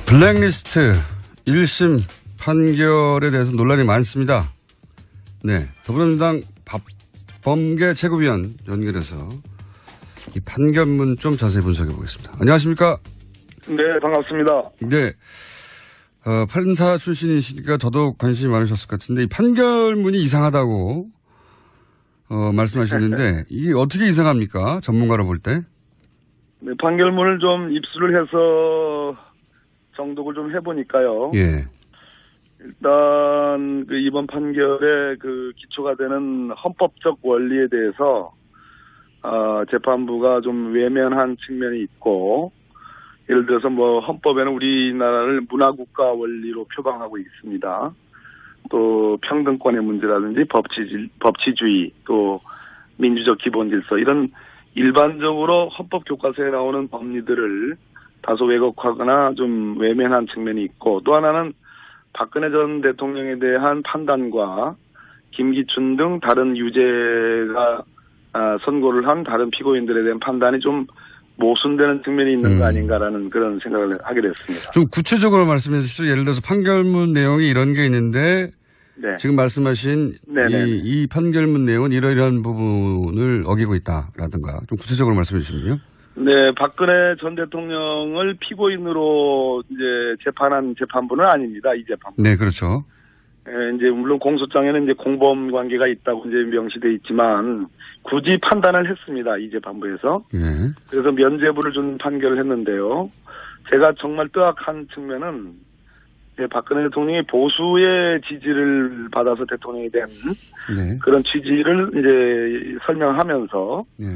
블랙리스트 1심 판결에 대해서 논란이 많습니다. 네, 더불어민주당 법범계 최고위원 연결해서 이 판결문 좀 자세히 분석해 보겠습니다. 안녕하십니까? 네, 반갑습니다. 네, 판사 출신이시니까 더더욱 관심이 많으셨을 것 같은데 이 판결문이 이상하다고 말씀하시는데 이게 어떻게 이상합니까? 전문가로 볼 때? 네, 판결문을 좀 입수를 해서 정독을 좀 해보니까요. 예. 일단 이번 판결의 기초가 되는 헌법적 원리에 대해서 재판부가 좀 외면한 측면이 있고, 예를 들어서 헌법에는 우리나라를 문화국가 원리로 표방하고 있습니다. 또 평등권의 문제라든지 법치주의, 또 민주적 기본질서, 이런 일반적으로 헌법 교과서에 나오는 법리들을 다소 왜곡하거나 좀 외면한 측면이 있고, 또 하나는 박근혜 전 대통령에 대한 판단과 김기춘 등 다른 유죄가 선고를 한 다른 피고인들에 대한 판단이 좀 모순되는 측면이 있는 거 아닌가라는 그런 생각을 하게 됐습니다. 좀 구체적으로 말씀해 주시죠. 예를 들어서 판결문 내용이 이런 게 있는데 네. 지금 말씀하신 이 판결문 내용은 이러이러한 부분을 어기고 있다라든가 좀 구체적으로 말씀해 주시면요. 네, 박근혜 전 대통령을 피고인으로 이제 재판한 재판부는 아닙니다. 이 재판부. 네, 그렇죠. 이제 물론 공소장에는 이제 공범 관계가 있다고 이제 명시돼 있지만 굳이 판단을 했습니다. 이 재판부에서. 네. 그래서 면죄부를 준 판결을 했는데요. 제가 정말 뜨악한 측면은 박근혜 대통령이 보수의 지지를 받아서 대통령이 된 네. 그런 취지를 이제 설명하면서 네.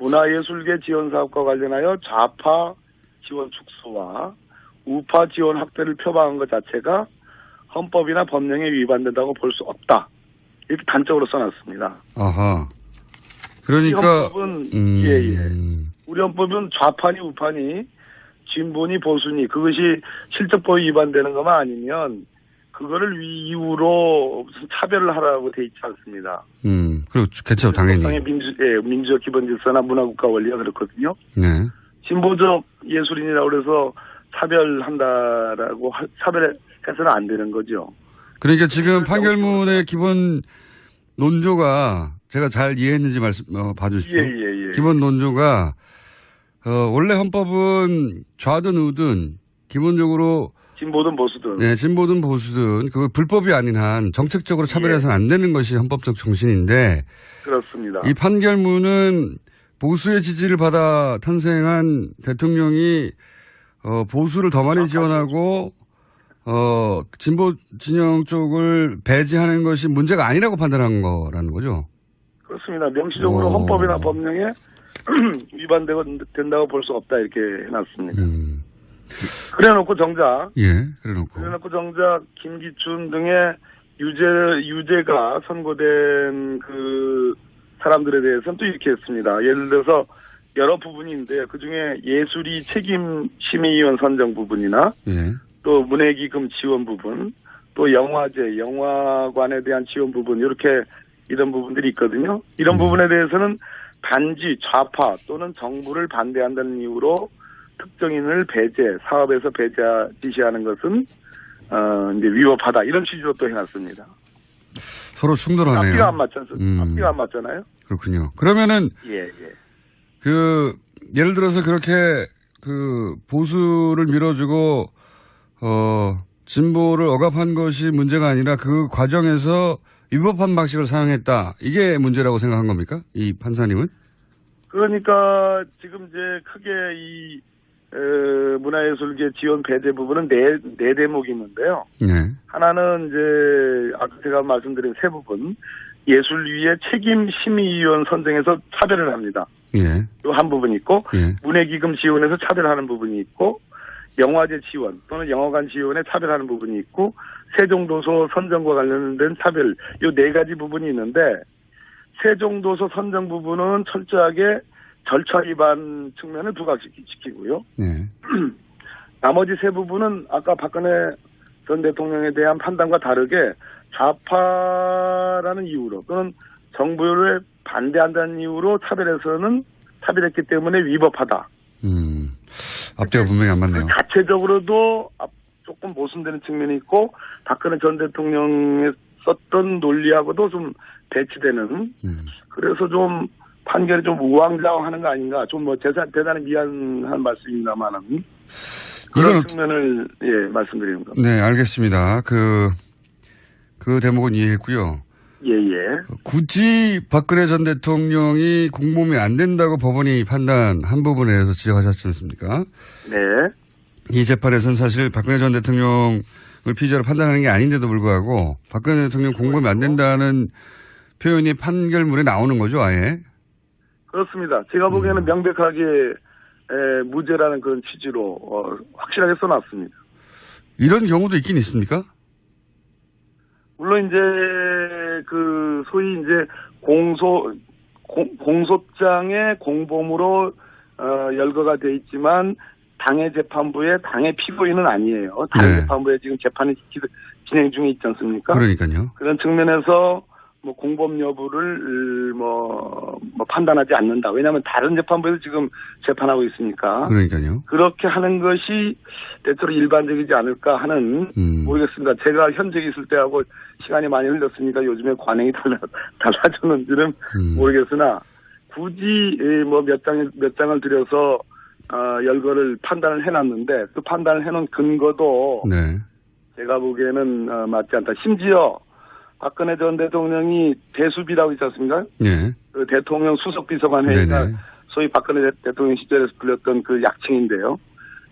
문화예술계 지원 사업과 관련하여 좌파 지원 축소와 우파 지원 확대를 표방한 것 자체가 헌법이나 법령에 위반된다고 볼 수 없다. 이렇게 단적으로 써놨습니다. 아하. 그러니까. 헌법은, 우리 헌법은 좌파니 우파니, 진보니 보수니, 그것이 실적법에 위반되는 것만 아니면, 그거를 이유로 무슨 차별을 하라고 돼 있지 않습니다. 그렇죠, 당연히. 민주적 기본질서나 문화국가 원리가 그렇거든요. 네. 진보적 예술인이라고 그래서 차별해서는 안 되는 거죠. 그러니까 지금 판결문의 기본 논조가 제가 잘 이해했는지 봐주십시오. 예. 기본 논조가 원래 헌법은 좌든 우든 기본적으로 진보든 보수든. 네, 진보든 보수든 그 불법이 아닌 한 정책적으로 차별해서는 안 되는 것이 헌법적 정신인데 그렇습니다. 이 판결문은 보수의 지지를 받아 탄생한 대통령이 보수를 더 많이 지원하고 진보 진영 쪽을 배제하는 것이 문제가 아니라고 판단한 거라는 거죠. 그렇습니다. 명시적으로 헌법이나 법령에 위반된다고 볼 수 없다 이렇게 해놨습니다. 그래놓고 정작 김기춘 등의 유죄가 선고된 그 사람들에 대해서는 또 이렇게 했습니다. 예를 들어서 여러 부분인데 그중에 예술이 책임 심의위원 선정 부분이나 또 문해기금 지원 부분, 또 영화제, 영화관에 대한 지원 부분 이런 부분들이 있거든요. 이런 부분에 대해서는 단지 좌파 또는 정부를 반대한다는 이유로 특정인을 사업에서 지시하는 것은 이제 위법하다 이런 취지로 또 해놨습니다. 서로 충돌하네요. 앞뒤가 안 맞잖아요. 그렇군요. 그러면은 예를 들어서 그렇게 보수를 밀어주고 진보를 억압한 것이 문제가 아니라 그 과정에서 위법한 방식을 사용했다. 이게 문제라고 생각한 겁니까? 이 판사님은? 그러니까 지금 이제 크게 이 문화예술계 지원 배제 부분은 네 대목이 있는데요. 네. 하나는 이제 아까 제가 말씀드린 세 부분 예술위의 책임 심의위원 선정에서 차별을 합니다. 예. 또 한 부분이 있고 문해기금 지원에서 차별하는 부분이 있고 영화제 지원 또는 영화관 지원에 차별하는 부분이 있고 세종도서 선정과 관련된 차별 이 네 가지 부분이 있는데 세종도서 선정 부분은 철저하게 절차 위반 측면을 부각시키고요. 나머지 세 부분은 아까 박근혜 전 대통령에 대한 판단과 다르게 좌파라는 이유로 또는 정부를 반대한다는 이유로 차별했기 때문에 위법하다. 앞뒤가 분명히 안 맞네요. 자체적으로도 조금 모순되는 측면이 있고 박근혜 전 대통령의 썼던 논리하고도 좀 배치되는 그래서 좀 판결이 좀 우왕좌왕하는 거 아닌가 좀 뭐 대단히 미안한 말씀입니다만은 그런 측면을 말씀드리는 겁니다. 네, 알겠습니다. 그 대목은 이해했고요. 예예. 굳이 박근혜 전 대통령이 공범이 안 된다고 법원이 판단한 부분에 대해서 지적하셨지 않습니까? 네. 이 재판에서는 사실 박근혜 전 대통령을 피의자로 판단하는 게 아닌데도 불구하고 박근혜 대통령 공범이 안 된다는 표현이 판결문에 나오는 거죠, 아예? 그렇습니다. 제가 보기에는 명백하게 무죄라는 그런 취지로 확실하게 써놨습니다. 이런 경우도 있긴 있습니까? 물론 이제 그 소위 이제 공소장의 공범으로 열거가 돼 있지만 당해 재판부의 당해 피고인은 아니에요. 당해 네. 재판부에 지금 재판이 진행 중에 있지 않습니까? 그러니까요. 그런 측면에서 뭐 공범 여부를 뭐 판단하지 않는다. 왜냐하면 다른 재판부에서 지금 재판하고 있으니까. 그러니까요. 그렇게 하는 것이 대체로 일반적이지 않을까 하는 모르겠습니다. 제가 현직에 있을 때하고 시간이 많이 흘렀으니까 요즘에 관행이 달라졌는지는 모르겠으나 굳이 뭐 몇 장을 들여서 열거를 판단을 해놨는데 그 판단을 해놓은 근거도 네. 제가 보기에는 맞지 않다. 심지어 박근혜 전 대통령이 대수비라고 있지 않습니까? 네. 그 대통령 수석비서관 회의가 네네. 소위 박근혜 대통령 시절에서 불렸던 그 약칭인데요.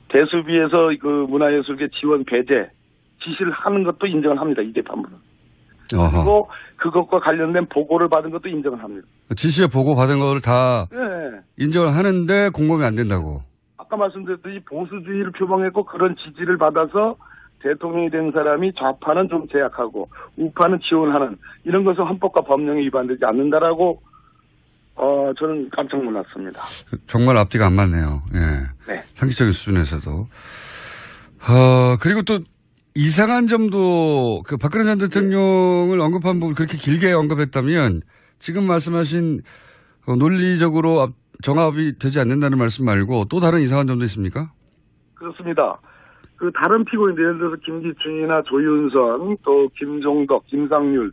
대수비에서 그 문화예술계 지원 배제 지시를 하는 것도 인정을 합니다. 이 재판부는. 그리고 그것과 관련된 보고를 받은 것도 인정을 합니다. 지시에 보고 받은 걸 다 네. 인정을 하는데 공범이 안 된다고. 아까 말씀드렸듯이 보수주의를 표방했고 그런 지지를 받아서 대통령이 된 사람이 좌파는 좀 제약하고 우파는 지원하는 이런 것은 헌법과 법령에 위반되지 않는다라고 저는 깜짝 놀랐습니다. 정말 앞뒤가 안 맞네요. 예. 네. 상식적인 수준에서도. 그리고 또 이상한 점도 그 박근혜 전 대통령을 언급한 부분 그렇게 길게 언급했다면 지금 말씀하신 논리적으로 정합이 되지 않는다는 말씀 말고 또 다른 이상한 점도 있습니까? 그렇습니다. 그 다른 피고인들 예를 들어서 김기춘이나 조윤선 또 김종덕, 김상률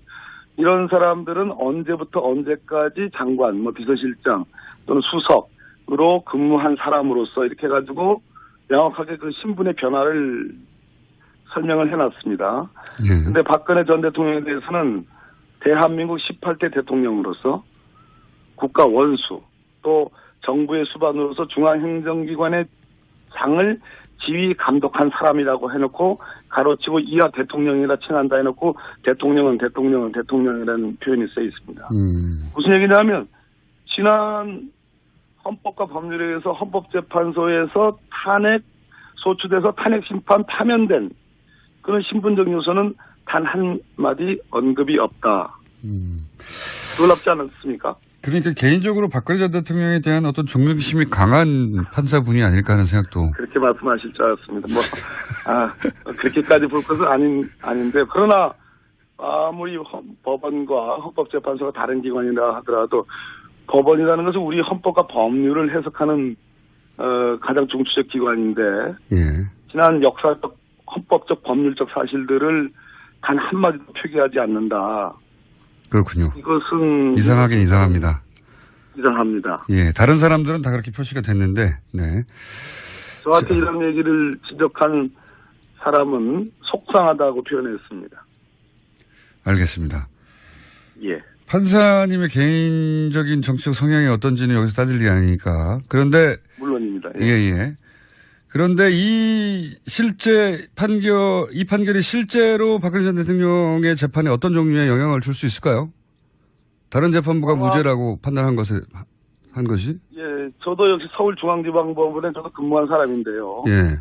이런 사람들은 언제부터 언제까지 장관, 뭐 비서실장 또는 수석으로 근무한 사람으로서 이렇게 해가지고 명확하게 그 신분의 변화를 설명을 해놨습니다. 그런데 박근혜 전 대통령에 대해서는 대한민국 18대 대통령으로서 국가 원수 또 정부의 수반으로서 중앙행정기관의 장을 지휘 감독한 사람이라고 해놓고 가로치고 이하 대통령이라 칭한다 해놓고 대통령이라는 표현이 써 있습니다. 무슨 얘기냐면 지난 헌법과 법률에 의해서 헌법재판소에서 소추돼서 탄핵심판 파면된 그런 신분적 요소는 단 한마디 언급이 없다. 놀랍지 않습니까? 그러니까 개인적으로 박근혜 전 대통령에 대한 어떤 존경심이 강한 판사분이 아닐까 하는 생각도. 그렇게 말씀하실 줄 알았습니다. 그렇게까지 볼 것은 아닌데, 그러나, 아무리 법원과 헌법재판소가 다른 기관이라 하더라도, 법원이라는 것은 우리 헌법과 법률을 해석하는, 가장 중추적 기관인데, 예. 지난 역사적, 헌법적, 법률적 사실들을 단 한마디도 표기하지 않는다. 그렇군요. 이것은 이상하긴 이상합니다. 이상합니다. 예, 다른 사람들은 다 그렇게 표시가 됐는데, 네. 저한테 이런 얘기를 지적한 사람은 속상하다고 표현했습니다. 알겠습니다. 예. 판사님의 개인적인 정치적 성향이 어떤지는 여기서 따질 일이 아니니까. 그런데 물론입니다. 예. 그런데 이 판결이 실제로 박근혜 전 대통령의 재판에 어떤 종류의 영향을 줄 수 있을까요? 다른 재판부가 무죄라고 판단한 것이? 예, 저도 역시 서울중앙지방법원에 저도 근무한 사람인데요. 예.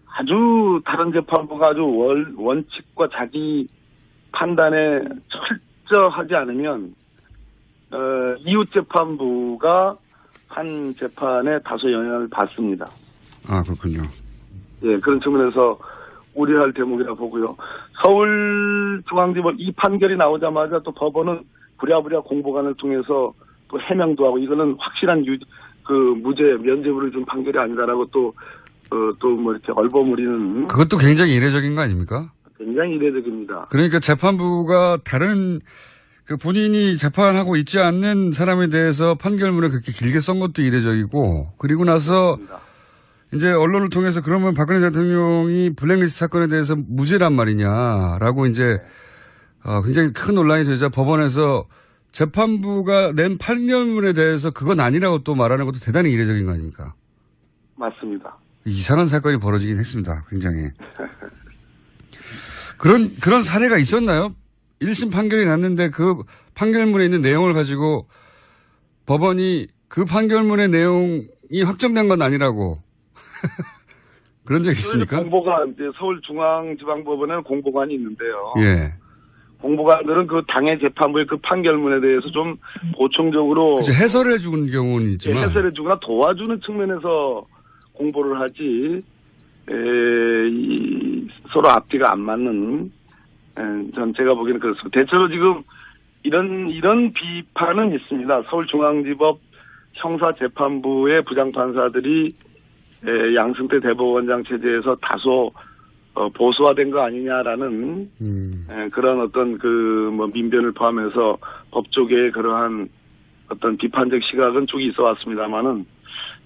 아주 다른 재판부가 아주 원칙과 자기 판단에 철저하지 않으면 이웃 재판부가 한 재판에 다소 영향을 받습니다. 아, 그렇군요. 예, 그런 측면에서 우려할 대목이라 보고요. 서울중앙지법 이 판결이 나오자마자 또 법원은 부랴부랴 공보관을 통해서 또 해명도 하고 이거는 확실한 무죄 면죄부를 준 판결이 아니다라고 또 또 뭐 이렇게 얼버무리는. 그것도 굉장히 이례적인 거 아닙니까? 굉장히 이례적입니다. 그러니까 재판부가 다른 그 본인이 재판하고 있지 않는 사람에 대해서 판결문을 그렇게 길게 쓴 것도 이례적이고, 그리고 나서 그렇습니다. 이제 언론을 통해서 그러면 박근혜 대통령이 블랙리스트 사건에 대해서 무죄란 말이냐라고 이제 굉장히 큰 논란이 되자 법원에서 재판부가 낸 판결문에 대해서 그건 아니라고 또 말하는 것도 대단히 이례적인 거 아닙니까? 맞습니다. 이상한 사건이 벌어지긴 했습니다. 굉장히. 그런 사례가 있었나요? 1심 판결이 났는데 그 판결문에 있는 내용을 가지고 법원이 그 판결문의 내용이 확정된 건 아니라고. 그런 적 있습니까? 공보관, 이제 서울중앙지방법원에는 공보관이 있는데요. 예. 공보관들은 그 당해 재판부의 그 판결문에 대해서 좀 보충적으로. 그치, 해설해 주는 경우는 있지만. 해설해 주거나 도와주는 측면에서 공보를 하지, 서로 앞뒤가 안 맞는, 전 제가 보기에는 그렇습니다. 대체로 지금 이런 비판은 있습니다. 서울중앙지법 형사재판부의 부장판사들이 양승태 대법원장 체제에서 다소 보수화된 거 아니냐라는 그런 어떤 뭐 민변을 포함해서 법조계의 그러한 어떤 비판적 시각은 쭉 있어 왔습니다만은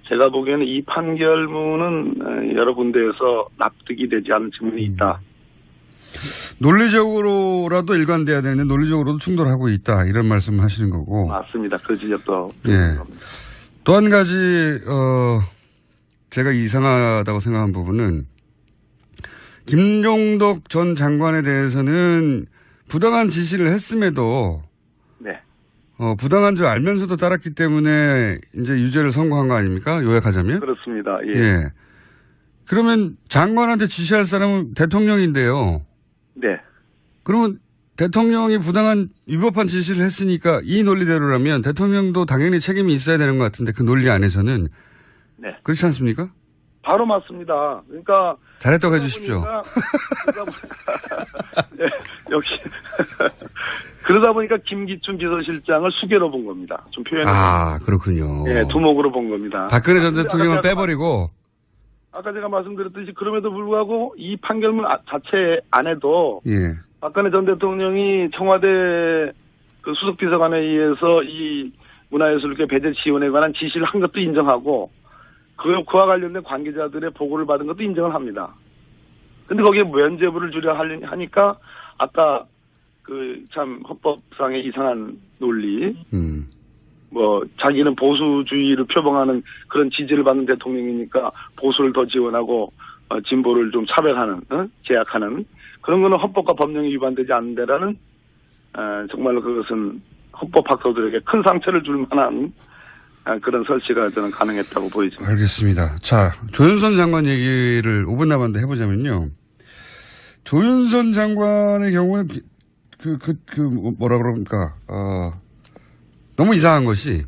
제가 보기에는 이 판결문은 여러 군데에서 납득이 되지 않는 측면이 있다. 논리적으로라도 일관돼야 되는데 논리적으로도 충돌하고 있다. 이런 말씀을 하시는 거고. 맞습니다. 그 지적도. 예. 또 한 가지 제가 이상하다고 생각한 부분은 김종덕 전 장관에 대해서는 부당한 지시를 했음에도 네. 부당한 줄 알면서도 따랐기 때문에 이제 유죄를 선고한 거 아닙니까? 요약하자면? 그렇습니다. 예. 예. 그러면 장관한테 지시할 사람은 대통령인데요. 네. 그러면 대통령이 부당한 위법한 지시를 했으니까 이 논리대로라면 대통령도 당연히 책임이 있어야 되는 것 같은데 그 논리 안에서는 네. 그렇지 않습니까? 바로 맞습니다. 그러니까 잘했다고 해주십시오. 네, 역시 그러다 보니까 김기춘 비서실장을 수개로 본 겁니다. 좀 표현이. 그렇군요. 네, 두목으로 본 겁니다. 박근혜 전 대통령을 빼버리고. 아까 제가 말씀드렸듯이 그럼에도 불구하고 이 판결문 자체 안에도 예. 박근혜 전 대통령이 청와대 그 수석비서관에 의해서 이 문화예술계 배제 지원에 관한 지시를 한 것도 인정하고 그와 관련된 관계자들의 보고를 받은 것도 인정을 합니다. 근데 거기에 면죄부를 주려 하니까 아까 그 참 헌법상의 이상한 논리, 뭐 자기는 보수주의를 표방하는 그런 지지를 받는 대통령이니까 보수를 더 지원하고 진보를 좀 차별하는, 제약하는 그런 거는 헌법과 법령이 위반되지 않는다라는 정말로 그것은 헌법학도들에게 큰 상처를 줄 만한 그런 설치가 저는 가능했다고 보이죠. 알겠습니다. 자, 조윤선 장관 얘기를 5분 남았는데 해보자면요. 조윤선 장관의 경우는 뭐라 그럽니까? 너무 이상한 것이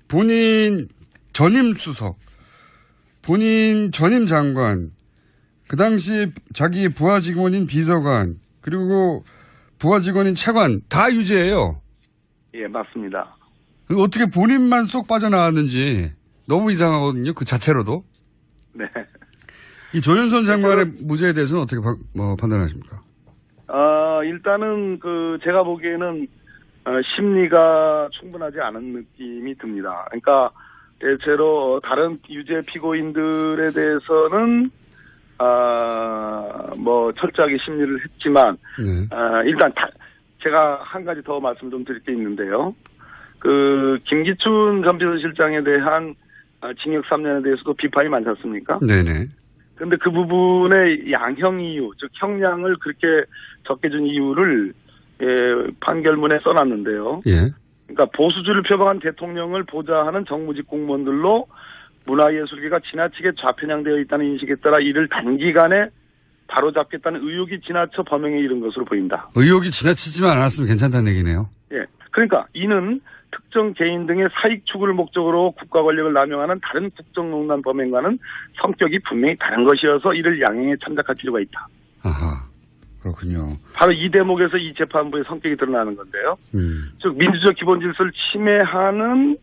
본인 전임 수석, 본인 전임 장관, 그 당시 자기 부하 직원인 비서관, 그리고 부하 직원인 차관 다 유죄예요. 예, 맞습니다. 어떻게 본인만 쏙 빠져나왔는지 너무 이상하거든요. 그 자체로도. 네. 이 조윤선 장관의 무죄에 대해서는 어떻게 판단하십니까? 일단은 제가 보기에는 심리가 충분하지 않은 느낌이 듭니다. 그러니까 대체로 다른 유죄 피고인들에 대해서는 뭐 철저하게 심리를 했지만 네. 일단 제가 한 가지 더 말씀 좀 드릴 게 있는데요. 김기춘 전 비서실장에 대한 징역 3년에 대해서도 비판이 많지 않습니까? 네네. 근데 그 부분의 양형 이유, 즉 형량을 그렇게 적게 준 이유를 판결문에 써놨는데요. 예. 그러니까 보수주의를 표방한 대통령을 보좌하는 정무직 공무원들로 문화예술계가 지나치게 좌편향되어 있다는 인식에 따라 이를 단기간에 바로잡겠다는 의혹이 지나쳐 범행에 이른 것으로 보인다. 의혹이 지나치지만 않았으면 괜찮다는 얘기네요. 예. 그러니까 이는 특정 개인 등의 사익 추구를 목적으로 국가 권력을 남용하는 다른 국정농단 범행과는 성격이 분명히 다른 것이어서 이를 양형에 참작할 필요가 있다. 아하, 그렇군요. 바로 이 대목에서 이 재판부의 성격이 드러나는 건데요. 즉 민주적 기본 질서를 침해하는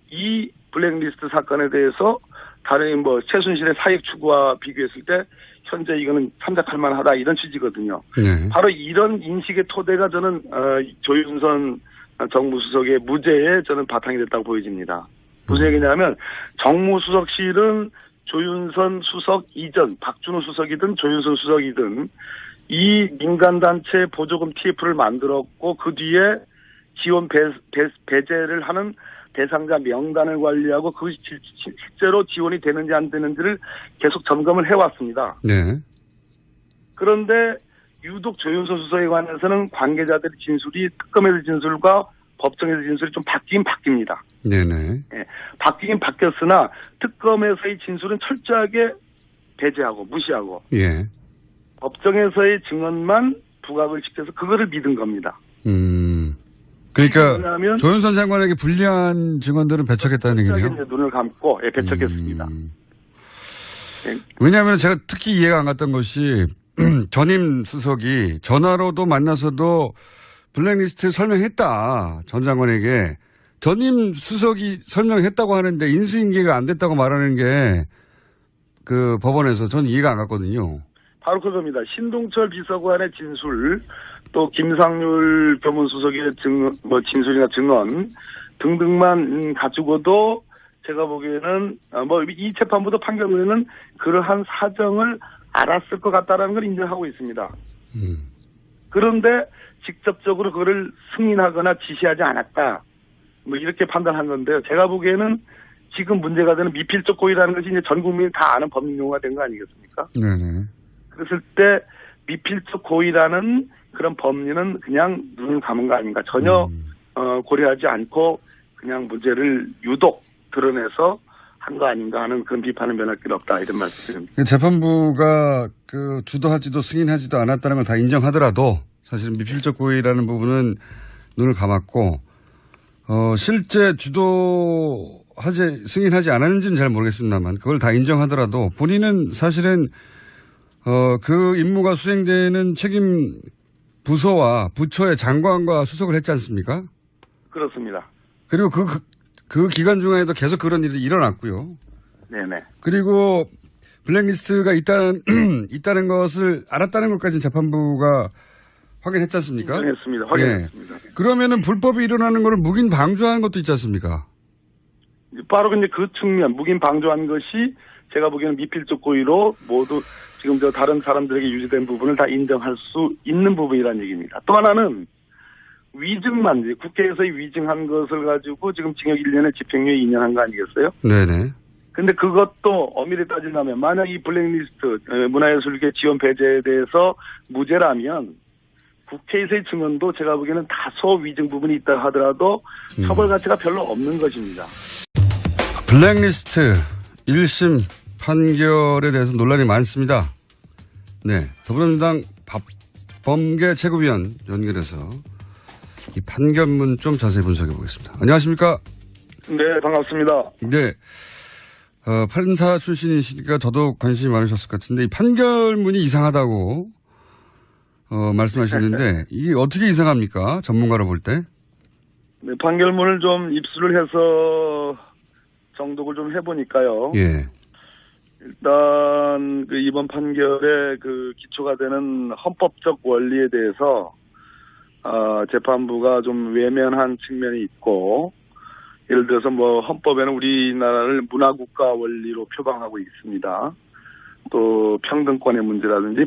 이 블랙리스트 사건에 대해서 다른 뭐 최순실의 사익 추구와 비교했을 때 현재 이거는 참작할 만하다 이런 취지거든요. 네. 바로 이런 인식의 토대가 저는 조윤선 정무수석의 무죄에 저는 바탕이 됐다고 보여집니다. 무슨 얘기냐면 정무수석실은 조윤선 수석 이전 박준호 수석이든 조윤선 수석이든 이 민간단체 보조금 TF를 만들었고 그 뒤에 지원 배제를 하는 대상자 명단을 관리하고 그것이 실제로 지원이 되는지 안 되는지를 계속 점검을 해왔습니다. 네. 그런데 유독 조윤선 수석에 관해서는 관계자들의 진술이 특검에서 진술과 법정에서 진술이 좀 바뀌긴 바뀝니다. 네네. 예, 바뀌긴 바뀌었으나 특검에서의 진술은 철저하게 배제하고 무시하고 예. 법정에서의 증언만 부각을 시켜서 그거를 믿은 겁니다. 그러니까 왜냐하면 조윤선 장관에게 불리한 증언들은 배척했다는 얘기네요. 눈을 감고 배척했습니다. 왜냐하면 제가 특히 이해가 안 갔던 것이 전임 수석이 전화로도 만나서도 블랙리스트 설명했다. 전 장관에게. 전임 수석이 설명했다고 하는데 인수인계가 안 됐다고 말하는 게 그 법원에서 전 이해가 안 갔거든요. 바로 그겁니다. 신동철 비서관의 진술, 또 김상률 교문수석의 진술이나 증언 등등만 가지고도 제가 보기에는 이 재판부도 판결문에는 그러한 사정을 알았을 것 같다라는 걸 인정하고 있습니다. 그런데 직접적으로 그거를 승인하거나 지시하지 않았다. 이렇게 판단한 건데요. 제가 보기에는 지금 문제가 되는 미필적 고의라는 것이 이제 전 국민이 다 아는 법률 용어가 된 거 아니겠습니까? 네네. 그랬을 때 미필적 고의라는 그런 법리는 그냥 눈을 감은 거 아닌가. 전혀 고려하지 않고 그냥 문제를 유독 드러내서 한 거 아닌가 하는 그런 비판은 면할 길 없다 이런 말씀드립니다. 재판부가 그 주도하지도 승인하지도 않았다는 걸 다 인정하더라도 사실은 미필적 고의라는 부분은 눈을 감았고 실제 승인하지 않았는지는 잘 모르겠습니다만 그걸 다 인정하더라도 본인은 사실은 그 임무가 수행되는 책임 부서와 부처의 장관과 수석을 했지 않습니까? 그렇습니다. 그리고 그 기간 중에도 계속 그런 일이 일어났고요. 네네. 그리고 블랙리스트가 있다는 것을 알았다는 것까지는 재판부가 확인했지 않습니까? 인정했습니다. 확인했습니다. 네. 그러면은 불법이 일어나는 것을 묵인 방조한 것도 있지 않습니까? 바로 근데 그 측면, 묵인 방조한 것이 제가 보기에는 미필적 고의로 모두 지금 다른 사람들에게 유지된 부분을 다 인정할 수 있는 부분이라는 얘기입니다. 또 하나는 위증만, 국회에서의 위증한 것을 가지고 지금 징역 1년에 집행유예 2년 한 거 아니겠어요? 네네. 근데 그것도 엄밀히 따지려면 만약 이 블랙리스트 문화예술계 지원 배제에 대해서 무죄라면 국회에서의 증언도 제가 보기에는 다소 위증 부분이 있다 하더라도 처벌 가치가 별로 없는 것입니다. 블랙리스트 1심 판결에 대해서 논란이 많습니다. 네. 더불어민주당 법범계 최고위원 연결해서 이 판결문 좀 자세히 분석해 보겠습니다. 안녕하십니까? 네, 반갑습니다. 네. 판사 출신이시니까 더더욱 관심이 많으셨을 것 같은데 이 판결문이 이상하다고 말씀하시는데 이게 어떻게 이상합니까? 전문가로 볼 때? 네, 판결문을 좀 입수를 해서 정독을 좀 해보니까요. 예. 일단 그 이번 판결의 그 기초가 되는 헌법적 원리에 대해서 재판부가 좀 외면한 측면이 있고, 예를 들어서 헌법에는 우리나라를 문화국가 원리로 표방하고 있습니다. 또 평등권의 문제라든지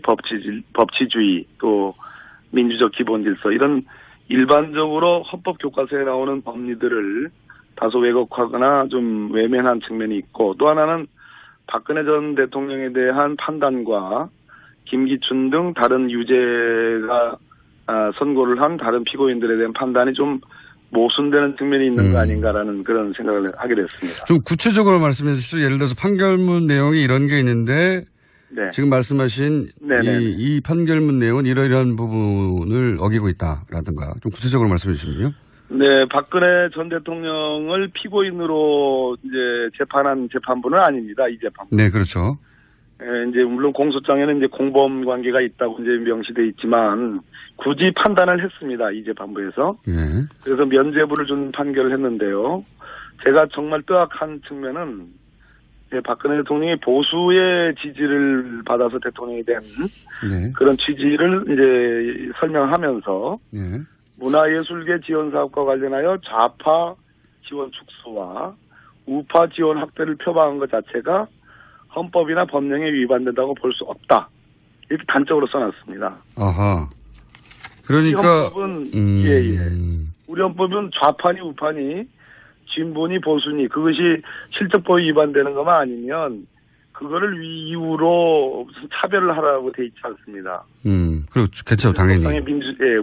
법치주의, 또 민주적 기본질서 이런 일반적으로 헌법 교과서에 나오는 법리들을 다소 왜곡하거나 좀 외면한 측면이 있고, 또 하나는 박근혜 전 대통령에 대한 판단과 김기춘 등 다른 유죄가 선고를 한 다른 피고인들에 대한 판단이 좀 모순되는 측면이 있는 거 아닌가라는 그런 생각을 하게 됐습니다. 좀 구체적으로 말씀해 주시죠. 예를 들어서 판결문 내용이 이런 게 있는데 네. 지금 말씀하신 이 판결문 내용은 이러이러한 부분을 어기고 있다라든가 좀 구체적으로 말씀해 주시면요. 네, 박근혜 전 대통령을 피고인으로 이제 재판한 재판부는 아닙니다. 이 재판부. 네, 그렇죠. 이제 물론 공소장에는 이제 공범 관계가 있다고 이제 명시돼 있지만 굳이 판단을 했습니다. 이 재판부에서. 네. 그래서 면죄부를 준 판결을 했는데요. 제가 정말 뜨악한 측면은 예, 박근혜 대통령이 보수의 지지를 받아서 대통령이 된 네. 그런 취지를 이제 설명하면서 네. 문화예술계 지원 사업과 관련하여 좌파 지원 축소와 우파 지원 확대를 표방한 것 자체가 헌법이나 법령에 위반된다고 볼 수 없다. 이렇게 단적으로 써놨습니다. 아하. 그러니까 우리 헌법은 좌파니 우파니 진보니 보수니 그것이 실적법에 위반되는 것만 아니면 그거를 이유로 무슨 차별을 하라고 돼 있지 않습니다. 그렇죠. 그렇죠. 당연히.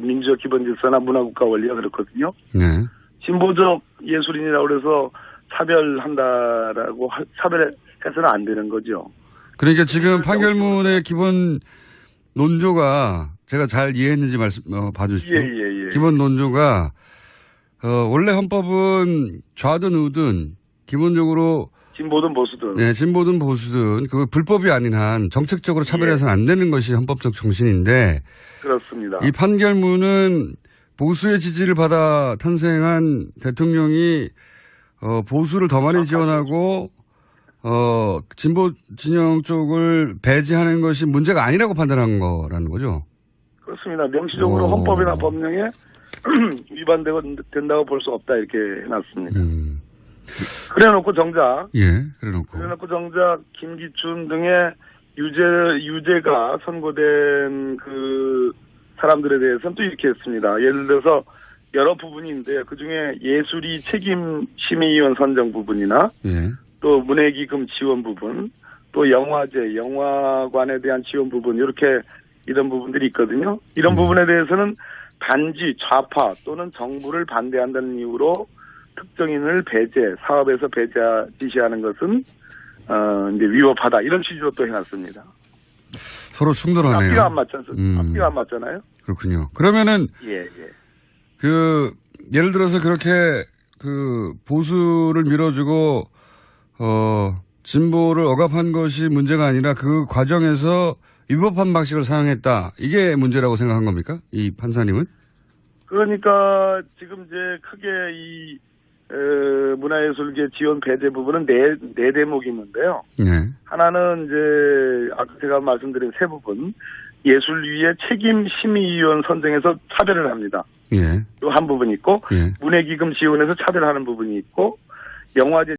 민주적 기본 질서나 문화국가 원리가 그렇거든요. 네. 진보적 예술인이라고 그래서 차별해서는 안 되는 거죠. 그러니까 지금 판결문의 기본 논조가 제가 잘 이해했는지 봐주십시오. 예. 기본 논조가 원래 헌법은 좌든 우든 기본적으로 진보든 보수든. 네, 진보든 보수든 그 불법이 아닌 한 정책적으로 차별해서는 안 되는 것이 헌법적 정신인데 그렇습니다. 이 판결문은 보수의 지지를 받아 탄생한 대통령이 보수를 더 많이 지원하고 진보 진영 쪽을 배제하는 것이 문제가 아니라고 판단한 거라는 거죠. 그렇습니다. 명시적으로 헌법이나 법령에 위반된다고 볼 수 없다 이렇게 해놨습니다. 그래놓고 정작 김기춘 등의 유죄가 선고된 그 사람들에 대해서는 또 이렇게 했습니다. 예를 들어서 여러 부분인데 그중에 예술이 책임 심의위원 선정 부분이나 또 문해기금 지원 부분, 또 영화제, 영화관에 대한 지원 부분 이렇게 이런 부분들이 있거든요. 이런 부분에 대해서는 단지 좌파 또는 정부를 반대한다는 이유로 특정인을 사업에서 지시하는 것은 이제 위법하다 이런 취지로 또 해놨습니다. 서로 충돌하네요. 앞뒤가 안 맞잖아요. 그렇군요. 그러면은 예를 들어서 그렇게 그 보수를 밀어주고 진보를 억압한 것이 문제가 아니라 그 과정에서 위법한 방식을 사용했다. 이게 문제라고 생각한 겁니까? 이 판사님은? 그러니까 지금 이제 크게 이 문화예술계 지원 배제 부분은 네 대목이 있는데요. 네. 하나는 이제 아까 제가 말씀드린 세 부분 예술위의 책임 심의위원 선정에서 차별을 합니다. 또 한 부분이 있고 문해기금 지원에서 차별하는 부분이 있고 영화제